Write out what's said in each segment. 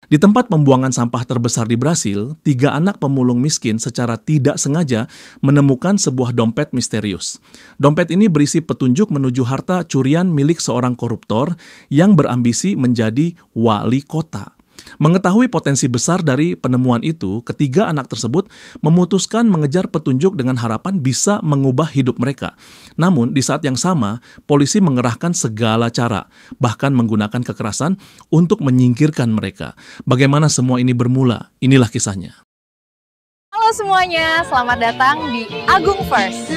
Di tempat pembuangan sampah terbesar di Brasil, 3 anak pemulung miskin secara tidak sengaja menemukan sebuah dompet misterius. Dompet ini berisi petunjuk menuju harta curian milik seorang koruptor yang berambisi menjadi wali kota. Mengetahui potensi besar dari penemuan itu, ketiga anak tersebut memutuskan mengejar petunjuk dengan harapan bisa mengubah hidup mereka. Namun, di saat yang sama, polisi mengerahkan segala cara, bahkan menggunakan kekerasan untuk menyingkirkan mereka. Bagaimana semua ini bermula? Inilah kisahnya. Halo semuanya, selamat datang di Agung First.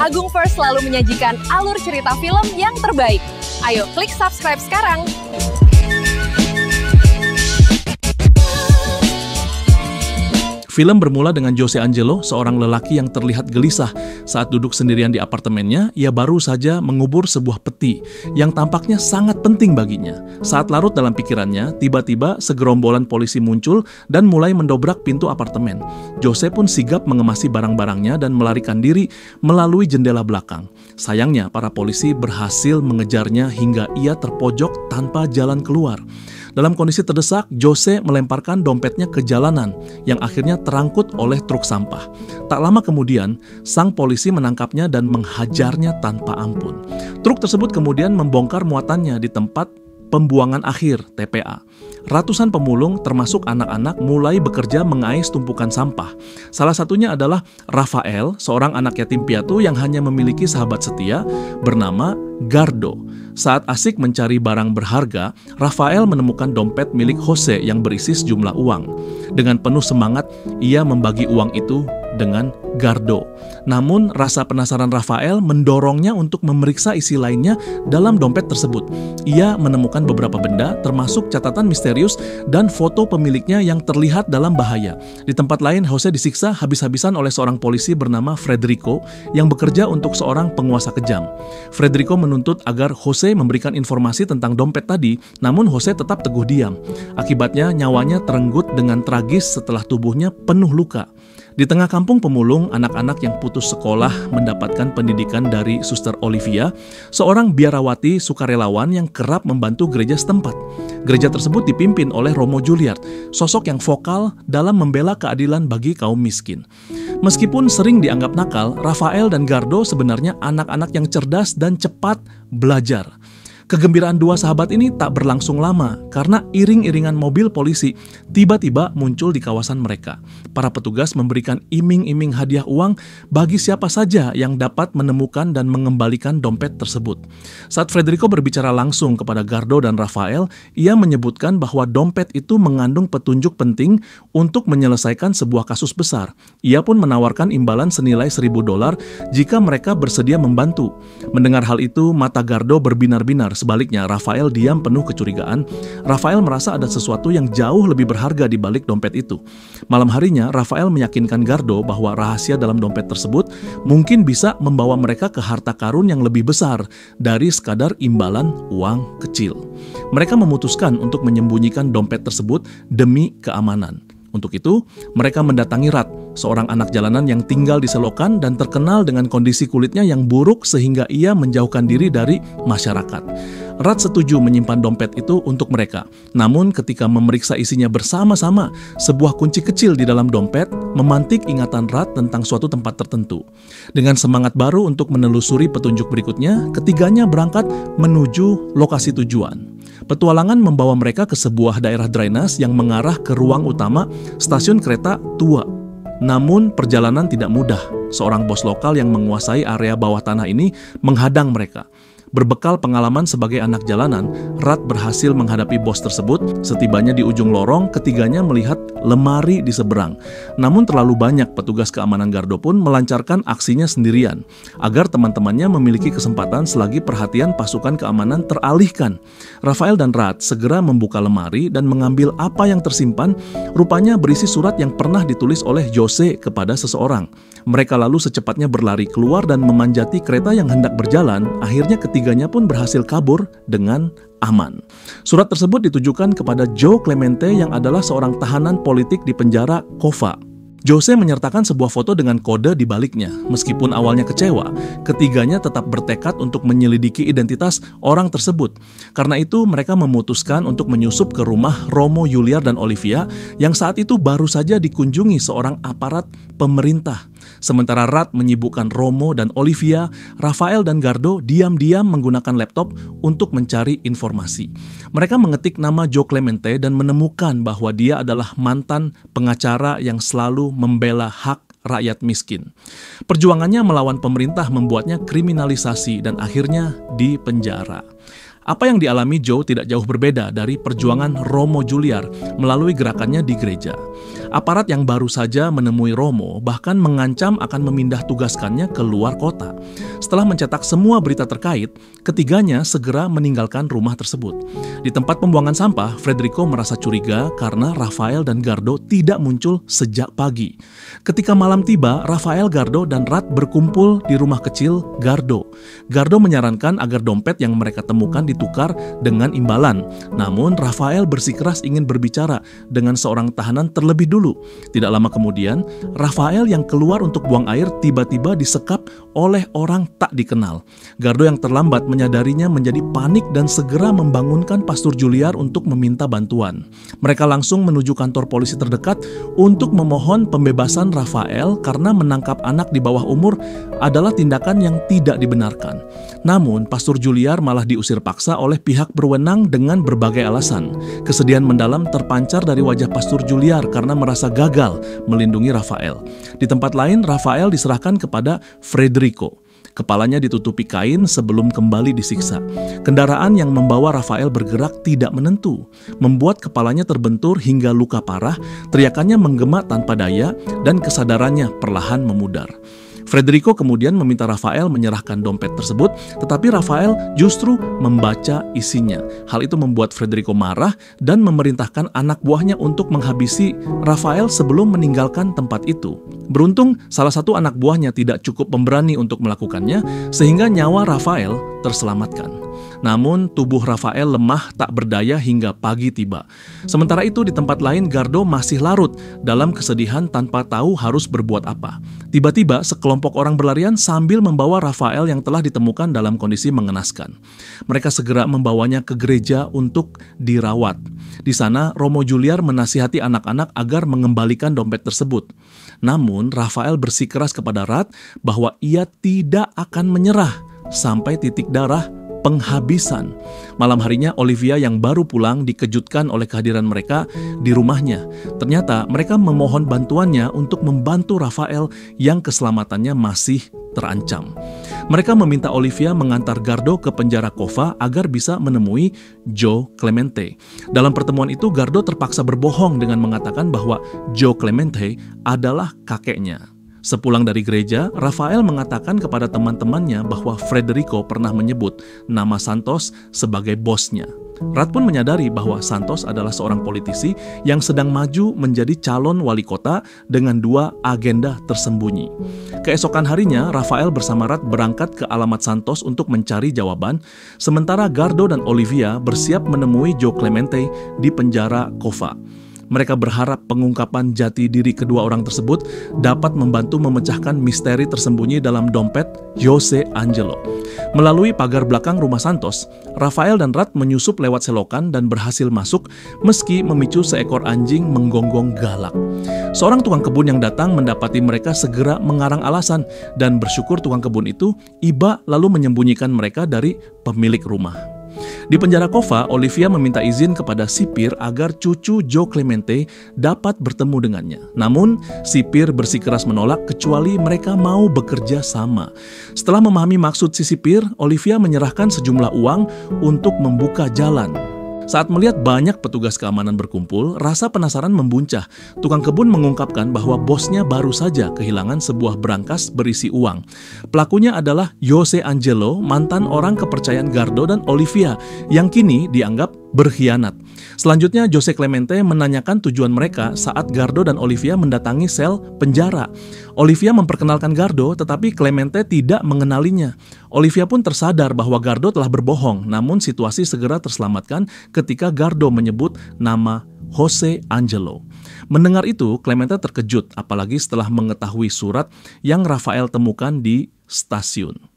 Agung First selalu menyajikan alur cerita film yang terbaik. Ayo klik subscribe sekarang. Film bermula dengan Jose Angelo, seorang lelaki yang terlihat gelisah saat duduk sendirian di apartemennya. Ia baru saja mengubur sebuah peti yang tampaknya sangat penting baginya. Saat larut dalam pikirannya, tiba-tiba segerombolan polisi muncul dan mulai mendobrak pintu apartemen. Jose pun sigap mengemasi barang-barangnya dan melarikan diri melalui jendela belakang. Sayangnya, para polisi berhasil mengejarnya hingga ia terpojok tanpa jalan keluar. Dalam kondisi terdesak, Jose melemparkan dompetnya ke jalanan yang akhirnya terangkut oleh truk sampah. Tak lama kemudian, sang polisi menangkapnya dan menghajarnya tanpa ampun. Truk tersebut kemudian membongkar muatannya di tempat pembuangan akhir (TPA). Ratusan pemulung termasuk anak-anak mulai bekerja mengais tumpukan sampah. Salah satunya adalah Rafael, seorang anak yatim piatu yang hanya memiliki sahabat setia bernama Gardo. Saat asik mencari barang berharga, Rafael menemukan dompet milik Jose yang berisi sejumlah uang. Dengan penuh semangat, ia membagi uang itu dengan Gardo. Namun, rasa penasaran Rafael mendorongnya untuk memeriksa isi lainnya dalam dompet tersebut. Ia menemukan beberapa benda, termasuk catatan misterius dan foto pemiliknya yang terlihat dalam bahaya. Di tempat lain, Jose disiksa habis-habisan oleh seorang polisi bernama Frederico yang bekerja untuk seorang penguasa kejam. Frederico menuntut agar Jose memberikan informasi tentang dompet tadi, namun Jose tetap teguh diam. Akibatnya, nyawanya terenggut dengan tragis setelah tubuhnya penuh luka. Di tengah kampung pemulung, anak-anak yang putus sekolah mendapatkan pendidikan dari Suster Olivia, seorang biarawati sukarelawan yang kerap membantu gereja setempat. Gereja tersebut dipimpin oleh Romo Juliard, sosok yang vokal dalam membela keadilan bagi kaum miskin. Meskipun sering dianggap nakal, Rafael dan Gardo sebenarnya anak-anak yang cerdas dan cepat belajar. Kegembiraan dua sahabat ini tak berlangsung lama karena iring-iringan mobil polisi tiba-tiba muncul di kawasan mereka. Para petugas memberikan iming-iming hadiah uang bagi siapa saja yang dapat menemukan dan mengembalikan dompet tersebut. Saat Frederico berbicara langsung kepada Gardo dan Rafael, ia menyebutkan bahwa dompet itu mengandung petunjuk penting untuk menyelesaikan sebuah kasus besar. Ia pun menawarkan imbalan senilai $1.000 jika mereka bersedia membantu. Mendengar hal itu, mata Gardo berbinar-binar. Sebaliknya, Rafael diam penuh kecurigaan. Rafael merasa ada sesuatu yang jauh lebih berharga di balik dompet itu. Malam harinya, Rafael meyakinkan Gardo bahwa rahasia dalam dompet tersebut mungkin bisa membawa mereka ke harta karun yang lebih besar dari sekadar imbalan uang kecil. Mereka memutuskan untuk menyembunyikan dompet tersebut demi keamanan. Untuk itu, mereka mendatangi Rat, seorang anak jalanan yang tinggal di selokan dan terkenal dengan kondisi kulitnya yang buruk sehingga ia menjauhkan diri dari masyarakat. Rat setuju menyimpan dompet itu untuk mereka. Namun ketika memeriksa isinya bersama-sama, sebuah kunci kecil di dalam dompet memantik ingatan Rat tentang suatu tempat tertentu. Dengan semangat baru untuk menelusuri petunjuk berikutnya, ketiganya berangkat menuju lokasi tujuan. Petualangan membawa mereka ke sebuah daerah drainase yang mengarah ke ruang utama stasiun kereta tua. Namun perjalanan tidak mudah. Seorang bos lokal yang menguasai area bawah tanah ini menghadang mereka. Berbekal pengalaman sebagai anak jalanan, Rat berhasil menghadapi bos tersebut. Setibanya di ujung lorong, ketiganya melihat lemari di seberang. Namun terlalu banyak petugas keamanan Gardo pun melancarkan aksinya sendirian, agar teman-temannya memiliki kesempatan selagi perhatian pasukan keamanan teralihkan. Rafael dan Rat segera membuka lemari dan mengambil apa yang tersimpan. Rupanya berisi surat yang pernah ditulis oleh Jose kepada seseorang. Mereka lalu secepatnya berlari keluar dan memanjati kereta yang hendak berjalan. Akhirnya ketiganya pun berhasil kabur dengan aman. Surat tersebut ditujukan kepada Joe Clemente yang adalah seorang tahanan politik di penjara Cova. Jose menyertakan sebuah foto dengan kode di baliknya. Meskipun awalnya kecewa, ketiganya tetap bertekad untuk menyelidiki identitas orang tersebut. Karena itu mereka memutuskan untuk menyusup ke rumah Romo, Juliar, dan Olivia yang saat itu baru saja dikunjungi seorang aparat pemerintah. Sementara Rat menyibukkan Romo dan Olivia, Rafael dan Gardo diam-diam menggunakan laptop untuk mencari informasi. Mereka mengetik nama Joe Clemente dan menemukan bahwa dia adalah mantan pengacara yang selalu membela hak rakyat miskin. Perjuangannya melawan pemerintah membuatnya kriminalisasi dan akhirnya dipenjara. Apa yang dialami Joe tidak jauh berbeda dari perjuangan Romo Juliar melalui gerakannya di gereja. Aparat yang baru saja menemui Romo bahkan mengancam akan memindah tugaskannya ke luar kota. Setelah mencetak semua berita terkait, ketiganya segera meninggalkan rumah tersebut. Di tempat pembuangan sampah, Federico merasa curiga karena Rafael dan Gardo tidak muncul sejak pagi. Ketika malam tiba, Rafael, Gardo, dan Rat berkumpul di rumah kecil Gardo. Gardo menyarankan agar dompet yang mereka temukan ditukar dengan imbalan. Namun, Rafael bersikeras ingin berbicara dengan seorang tahanan terlebih dulu. Tidak lama kemudian, Rafael yang keluar untuk buang air tiba-tiba disekap oleh orang tak dikenal. Gardo yang terlambat menyadarinya menjadi panik dan segera membangunkan Pastor Juliar untuk meminta bantuan. Mereka langsung menuju kantor polisi terdekat untuk memohon pembebasan Rafael karena menangkap anak di bawah umur adalah tindakan yang tidak dibenarkan. Namun, Pastor Juliar malah diusir paksa oleh pihak berwenang dengan berbagai alasan. Kesedihan mendalam terpancar dari wajah Pastor Juliar karena merasa gagal melindungi Rafael. Di tempat lain, Rafael diserahkan kepada Federico. Kepalanya ditutupi kain sebelum kembali disiksa. Kendaraan yang membawa Rafael bergerak tidak menentu, membuat kepalanya terbentur hingga luka parah, teriakannya menggema tanpa daya, dan kesadarannya perlahan memudar. Federico kemudian meminta Rafael menyerahkan dompet tersebut, tetapi Rafael justru membaca isinya. Hal itu membuat Federico marah dan memerintahkan anak buahnya untuk menghabisi Rafael sebelum meninggalkan tempat itu. Beruntung, salah satu anak buahnya tidak cukup pemberani untuk melakukannya, sehingga nyawa Rafael terselamatkan. Namun, tubuh Rafael lemah tak berdaya hingga pagi tiba. Sementara itu, di tempat lain, Gardo masih larut dalam kesedihan tanpa tahu harus berbuat apa. Tiba-tiba, sekelompok orang berlarian sambil membawa Rafael yang telah ditemukan dalam kondisi mengenaskan. Mereka segera membawanya ke gereja untuk dirawat. Di sana, Romo Juliar menasihati anak-anak agar mengembalikan dompet tersebut. Namun, Rafael bersikeras kepada Rat bahwa ia tidak akan menyerah sampai titik darah penghabisan. Malam harinya, Olivia yang baru pulang dikejutkan oleh kehadiran mereka di rumahnya. Ternyata mereka memohon bantuannya untuk membantu Rafael yang keselamatannya masih terancam. Mereka meminta Olivia mengantar Gardo ke penjara Cova agar bisa menemui Joe Clemente. Dalam pertemuan itu, Gardo terpaksa berbohong dengan mengatakan bahwa Joe Clemente adalah kakeknya. Sepulang dari gereja, Rafael mengatakan kepada teman-temannya bahwa Federico pernah menyebut nama Santos sebagai bosnya. Rat pun menyadari bahwa Santos adalah seorang politisi yang sedang maju menjadi calon wali kota dengan dua agenda tersembunyi. Keesokan harinya, Rafael bersama Rat berangkat ke alamat Santos untuk mencari jawaban, sementara Gardo dan Olivia bersiap menemui Joe Clemente di penjara Cova. Mereka berharap pengungkapan jati diri kedua orang tersebut dapat membantu memecahkan misteri tersembunyi dalam dompet Jose Angelo. Melalui pagar belakang rumah Santos, Rafael dan Rat menyusup lewat selokan dan berhasil masuk meski memicu seekor anjing menggonggong galak. Seorang tukang kebun yang datang mendapati mereka segera mengarang alasan dan bersyukur tukang kebun itu iba lalu menyembunyikan mereka dari pemilik rumah. Di penjara Cova, Olivia meminta izin kepada sipir agar cucu Joe Clemente dapat bertemu dengannya. Namun, sipir bersikeras menolak kecuali mereka mau bekerja sama. Setelah memahami maksud si sipir, Olivia menyerahkan sejumlah uang untuk membuka jalan. Saat melihat banyak petugas keamanan berkumpul, rasa penasaran membuncah. Tukang kebun mengungkapkan bahwa bosnya baru saja kehilangan sebuah berangkas berisi uang. Pelakunya adalah Jose Angelo, mantan orang kepercayaan Gardo dan Olivia, yang kini dianggap berkhianat. Selanjutnya, Jose Clemente menanyakan tujuan mereka saat Gardo dan Olivia mendatangi sel penjara. Olivia memperkenalkan Gardo, tetapi Clemente tidak mengenalinya. Olivia pun tersadar bahwa Gardo telah berbohong, namun situasi segera terselamatkan ketika Gardo menyebut nama Jose Angelo. Mendengar itu, Clemente terkejut, apalagi setelah mengetahui surat yang Rafael temukan di stasiun.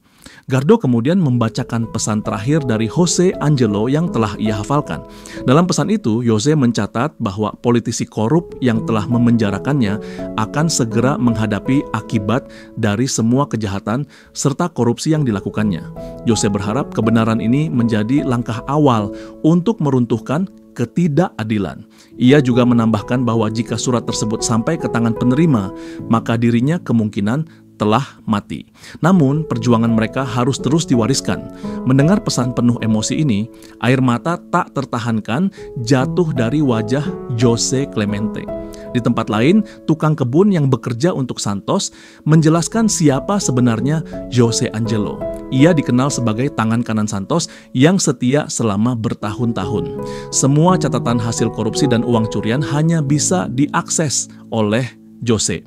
Gardo kemudian membacakan pesan terakhir dari Jose Angelo yang telah ia hafalkan. Dalam pesan itu, Jose mencatat bahwa politisi korup yang telah memenjarakannya akan segera menghadapi akibat dari semua kejahatan serta korupsi yang dilakukannya. Jose berharap kebenaran ini menjadi langkah awal untuk meruntuhkan ketidakadilan. Ia juga menambahkan bahwa jika surat tersebut sampai ke tangan penerima, maka dirinya kemungkinan telah mati. Namun, perjuangan mereka harus terus diwariskan. Mendengar pesan penuh emosi ini, air mata tak tertahankan jatuh dari wajah Jose Clemente. Di tempat lain, tukang kebun yang bekerja untuk Santos menjelaskan siapa sebenarnya Jose Angelo. Ia dikenal sebagai tangan kanan Santos yang setia selama bertahun-tahun. Semua catatan hasil korupsi dan uang curian hanya bisa diakses oleh Jose.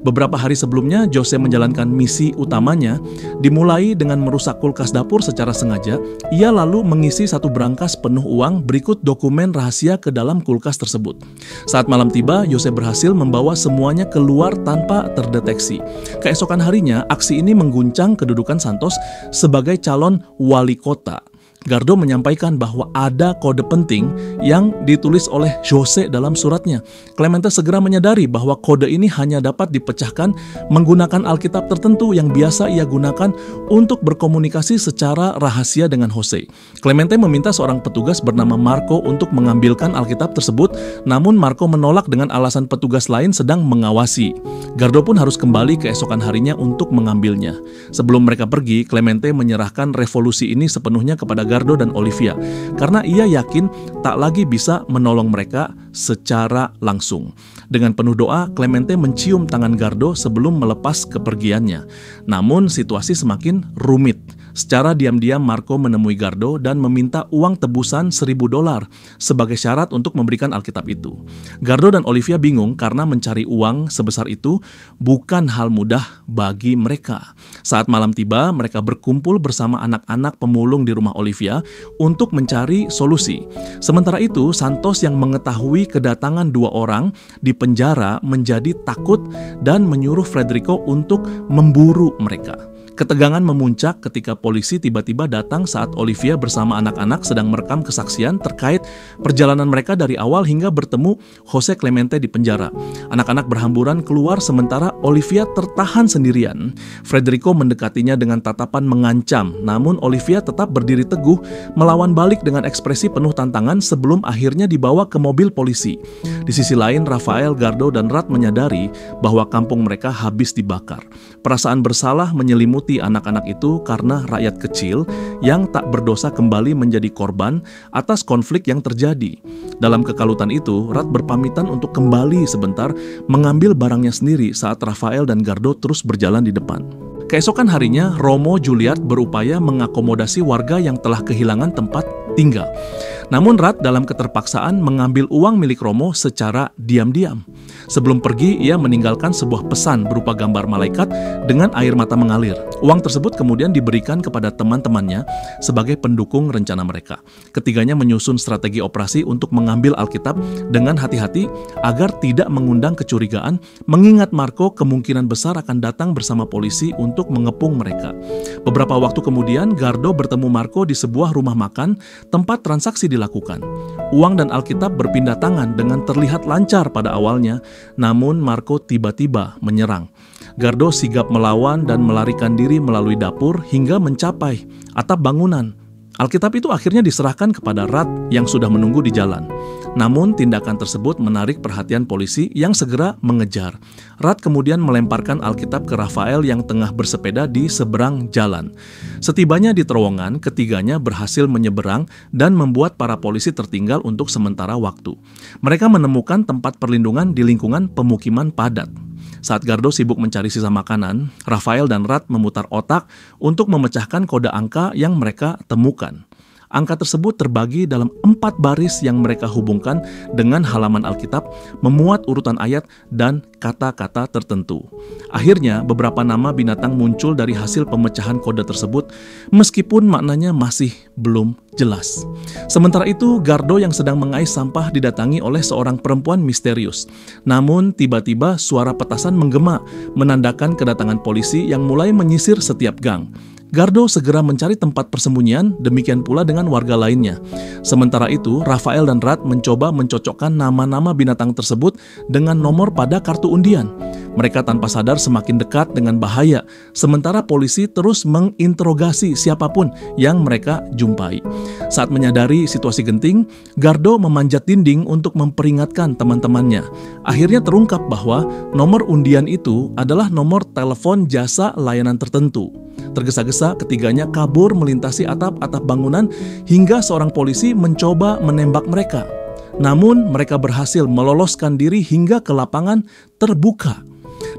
Beberapa hari sebelumnya, Jose menjalankan misi utamanya, dimulai dengan merusak kulkas dapur secara sengaja. Ia lalu mengisi satu brankas penuh uang berikut dokumen rahasia ke dalam kulkas tersebut. Saat malam tiba, Jose berhasil membawa semuanya keluar tanpa terdeteksi. Keesokan harinya, aksi ini mengguncang kedudukan Santos sebagai calon wali kota. Gardo menyampaikan bahwa ada kode penting yang ditulis oleh Jose dalam suratnya. Clemente segera menyadari bahwa kode ini hanya dapat dipecahkan menggunakan Alkitab tertentu yang biasa ia gunakan untuk berkomunikasi secara rahasia dengan Jose. Clemente meminta seorang petugas bernama Marco untuk mengambilkan Alkitab tersebut, namun Marco menolak dengan alasan petugas lain sedang mengawasi. Gardo pun harus kembali keesokan harinya untuk mengambilnya. Sebelum mereka pergi, Clemente menyerahkan revolusi ini sepenuhnya kepada Gardo dan Olivia, karena ia yakin tak lagi bisa menolong mereka secara langsung. Dengan penuh doa, Clemente mencium tangan Gardo sebelum melepas kepergiannya. Namun situasi semakin rumit. Secara diam-diam Marco menemui Gardo dan meminta uang tebusan $1.000 sebagai syarat untuk memberikan Alkitab itu. Gardo dan Olivia bingung karena mencari uang sebesar itu bukan hal mudah bagi mereka. Saat malam tiba, mereka berkumpul bersama anak-anak pemulung di rumah Olivia untuk mencari solusi. Sementara itu, Santos yang mengetahui kedatangan dua orang di penjara menjadi takut dan menyuruh Federico untuk memburu mereka. Ketegangan memuncak ketika polisi tiba-tiba datang saat Olivia bersama anak-anak sedang merekam kesaksian terkait perjalanan mereka dari awal hingga bertemu Jose Clemente di penjara. Anak-anak berhamburan keluar sementara Olivia tertahan sendirian. Federico mendekatinya dengan tatapan mengancam, namun Olivia tetap berdiri teguh melawan balik dengan ekspresi penuh tantangan sebelum akhirnya dibawa ke mobil polisi. Di sisi lain, Rafael, Gardo, dan Rat menyadari bahwa kampung mereka habis dibakar. Perasaan bersalah menyelimuti anak-anak itu karena rakyat kecil yang tak berdosa kembali menjadi korban atas konflik yang terjadi. Dalam kekalutan itu, Rat berpamitan untuk kembali sebentar mengambil barangnya sendiri saat Rafael dan Gardo terus berjalan di depan. Keesokan harinya, Romo Juliet berupaya mengakomodasi warga yang telah kehilangan tempat tinggal. Namun Rat dalam keterpaksaan mengambil uang milik Romo secara diam-diam. Sebelum pergi, ia meninggalkan sebuah pesan berupa gambar malaikat dengan air mata mengalir. Uang tersebut kemudian diberikan kepada teman-temannya sebagai pendukung rencana mereka. Ketiganya menyusun strategi operasi untuk mengambil Alkitab dengan hati-hati agar tidak mengundang kecurigaan, mengingat Marco kemungkinan besar akan datang bersama polisi untuk mengepung mereka. Beberapa waktu kemudian, Gardo bertemu Marco di sebuah rumah makan tempat transaksi dilakukan. Uang dan Alkitab berpindah tangan dengan terlihat lancar pada awalnya, namun Marco tiba-tiba menyerang. Gardo sigap melawan dan melarikan diri melalui dapur hingga mencapai atap bangunan. Alkitab itu akhirnya diserahkan kepada Rat yang sudah menunggu di jalan. Namun tindakan tersebut menarik perhatian polisi yang segera mengejar. Rat kemudian melemparkan Alkitab ke Rafael yang tengah bersepeda di seberang jalan. Setibanya di terowongan, ketiganya berhasil menyeberang dan membuat para polisi tertinggal untuk sementara waktu. Mereka menemukan tempat perlindungan di lingkungan pemukiman padat. Saat Gardo sibuk mencari sisa makanan, Rafael dan Rat memutar otak untuk memecahkan kode angka yang mereka temukan. Angka tersebut terbagi dalam 4 baris yang mereka hubungkan dengan halaman Alkitab, memuat urutan ayat dan kata-kata tertentu. Akhirnya, beberapa nama binatang muncul dari hasil pemecahan kode tersebut, meskipun maknanya masih belum jelas. Sementara itu, Gardo yang sedang mengais sampah didatangi oleh seorang perempuan misterius. Namun, tiba-tiba suara petasan menggema, menandakan kedatangan polisi yang mulai menyisir setiap gang. Gardo segera mencari tempat persembunyian, demikian pula dengan warga lainnya. Sementara itu, Rafael dan Rad mencoba mencocokkan nama-nama binatang tersebut dengan nomor pada kartu undian. Mereka tanpa sadar semakin dekat dengan bahaya, sementara polisi terus menginterogasi siapapun yang mereka jumpai. Saat menyadari situasi genting, Gardo memanjat dinding untuk memperingatkan teman-temannya. Akhirnya terungkap bahwa nomor undian itu adalah nomor telepon jasa layanan tertentu. Tergesa-gesa, ketiganya kabur melintasi atap-atap bangunan hingga seorang polisi mencoba menembak mereka. Namun, mereka berhasil meloloskan diri hingga ke lapangan terbuka.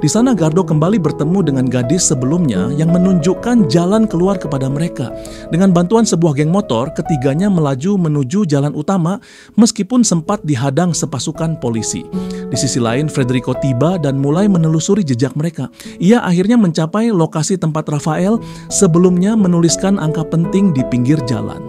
Di sana Gardo kembali bertemu dengan gadis sebelumnya yang menunjukkan jalan keluar kepada mereka. Dengan bantuan sebuah geng motor, ketiganya melaju menuju jalan utama meskipun sempat dihadang sepasukan polisi. Di sisi lain, Federico tiba dan mulai menelusuri jejak mereka. Ia akhirnya mencapai lokasi tempat Rafael sebelumnya menuliskan angka penting di pinggir jalan.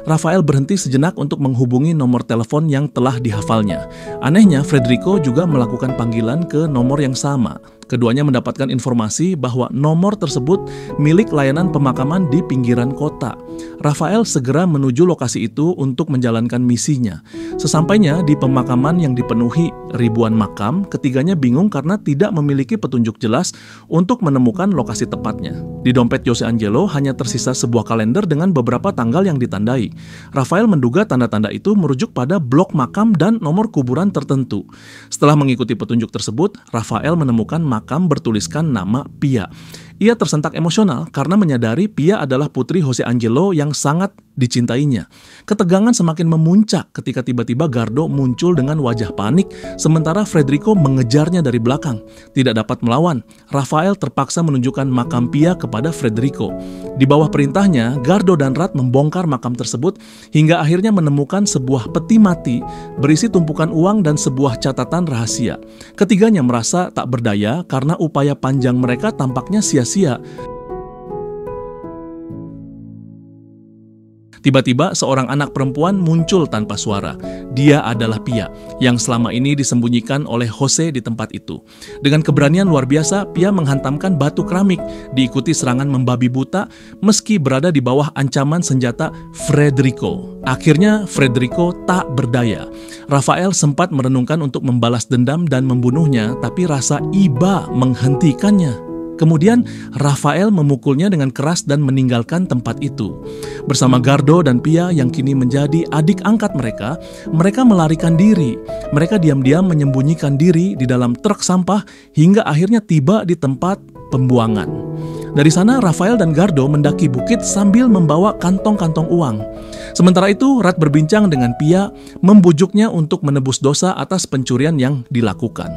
Rafael berhenti sejenak untuk menghubungi nomor telepon yang telah dihafalnya. Anehnya, Federico juga melakukan panggilan ke nomor yang sama. Keduanya mendapatkan informasi bahwa nomor tersebut milik layanan pemakaman di pinggiran kota. Rafael segera menuju lokasi itu untuk menjalankan misinya. Sesampainya di pemakaman yang dipenuhi ribuan makam, ketiganya bingung karena tidak memiliki petunjuk jelas untuk menemukan lokasi tepatnya. Di dompet Jose Angelo hanya tersisa sebuah kalender dengan beberapa tanggal yang ditandai. Rafael menduga tanda-tanda itu merujuk pada blok makam dan nomor kuburan tertentu. Setelah mengikuti petunjuk tersebut, Rafael menemukan makam bertuliskan nama Pia. Ia tersentak emosional karena menyadari Pia adalah putri Jose Angelo yang sangat dicintainya. Ketegangan semakin memuncak ketika tiba-tiba Gardo muncul dengan wajah panik, sementara Federico mengejarnya dari belakang. Tidak dapat melawan, Rafael terpaksa menunjukkan makam Pia kepada Federico. Di bawah perintahnya, Gardo dan Rad membongkar makam tersebut hingga akhirnya menemukan sebuah peti mati berisi tumpukan uang dan sebuah catatan rahasia. Ketiganya merasa tak berdaya karena upaya panjang mereka tampaknya sia-sia. Tiba-tiba seorang anak perempuan muncul tanpa suara. Dia adalah Pia, yang selama ini disembunyikan oleh Jose di tempat itu. Dengan keberanian luar biasa, Pia menghantamkan batu keramik, diikuti serangan membabi buta, meski berada di bawah ancaman senjata Federico. Akhirnya, Federico tak berdaya. Rafael sempat merenungkan untuk membalas dendam dan membunuhnya, tapi rasa iba menghentikannya. Kemudian Rafael memukulnya dengan keras dan meninggalkan tempat itu. Bersama Gardo dan Pia yang kini menjadi adik angkat mereka, mereka melarikan diri. Mereka diam-diam menyembunyikan diri di dalam truk sampah hingga akhirnya tiba di tempat pembuangan. Dari sana Rafael dan Gardo mendaki bukit sambil membawa kantong-kantong uang. Sementara itu, Rad berbincang dengan Pia, membujuknya untuk menebus dosa atas pencurian yang dilakukan.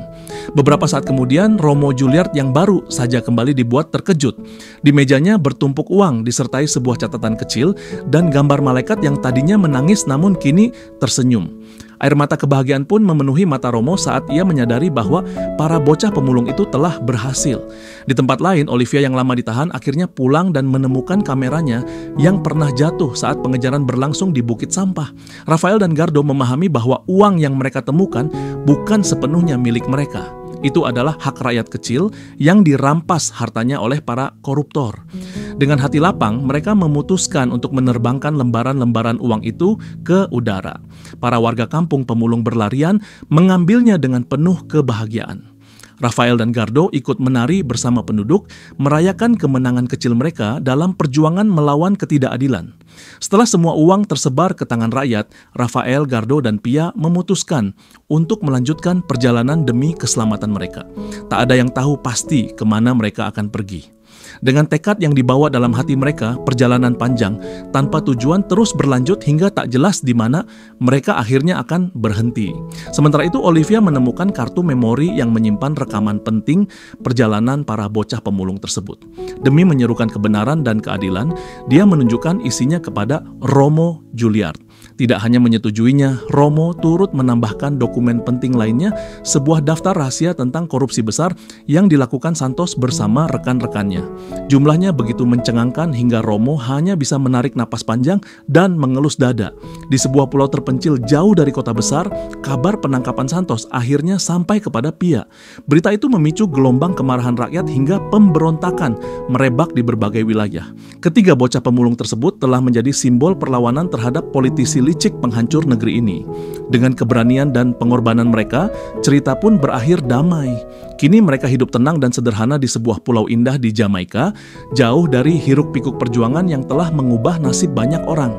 Beberapa saat kemudian, Romo Juliard yang baru saja kembali dibuat terkejut. Di mejanya bertumpuk uang disertai sebuah catatan kecil dan gambar malaikat yang tadinya menangis namun kini tersenyum. Air mata kebahagiaan pun memenuhi mata Romo saat ia menyadari bahwa para bocah pemulung itu telah berhasil. Di tempat lain, Olivia yang lama ditahan akhirnya pulang dan menemukan kameranya yang pernah jatuh saat pengejaran berlangsung di bukit sampah. Rafael dan Gardo memahami bahwa uang yang mereka temukan bukan sepenuhnya milik mereka. Itu adalah hak rakyat kecil yang dirampas hartanya oleh para koruptor. Dengan hati lapang, mereka memutuskan untuk menerbangkan lembaran-lembaran uang itu ke udara. Para warga kampung pemulung berlarian mengambilnya dengan penuh kebahagiaan. Rafael dan Gardo ikut menari bersama penduduk, merayakan kemenangan kecil mereka dalam perjuangan melawan ketidakadilan. Setelah semua uang tersebar ke tangan rakyat, Rafael, Gardo, dan Pia memutuskan untuk melanjutkan perjalanan demi keselamatan mereka. Tak ada yang tahu pasti kemana mereka akan pergi. Dengan tekad yang dibawa dalam hati mereka, perjalanan panjang tanpa tujuan terus berlanjut hingga tak jelas di mana mereka akhirnya akan berhenti. Sementara itu, Olivia menemukan kartu memori yang menyimpan rekaman penting perjalanan para bocah pemulung tersebut. Demi menyerukan kebenaran dan keadilan, dia menunjukkan isinya kepada Romo Juilliard. Tidak hanya menyetujuinya, Romo turut menambahkan dokumen penting lainnya, sebuah daftar rahasia tentang korupsi besar yang dilakukan Santos bersama rekan-rekannya. Jumlahnya begitu mencengangkan hingga Romo hanya bisa menarik napas panjang dan mengelus dada. Di sebuah pulau terpencil jauh dari kota besar, kabar penangkapan Santos akhirnya sampai kepada Pia. Berita itu memicu gelombang kemarahan rakyat hingga pemberontakan merebak di berbagai wilayah. Ketiga bocah pemulung tersebut telah menjadi simbol perlawanan terhadap politisi licik penghancur negeri ini. Dengan keberanian dan pengorbanan mereka, cerita pun berakhir damai. Kini mereka hidup tenang dan sederhana di sebuah pulau indah di Jamaika, jauh dari hiruk-pikuk perjuangan yang telah mengubah nasib banyak orang.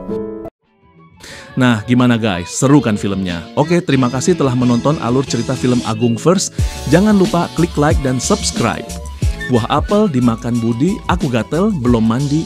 Nah, gimana guys? Seru kan filmnya? Oke, terima kasih telah menonton alur cerita film Agung First. Jangan lupa klik like dan subscribe. Buah apel dimakan Budi, aku gatel, belum mandi.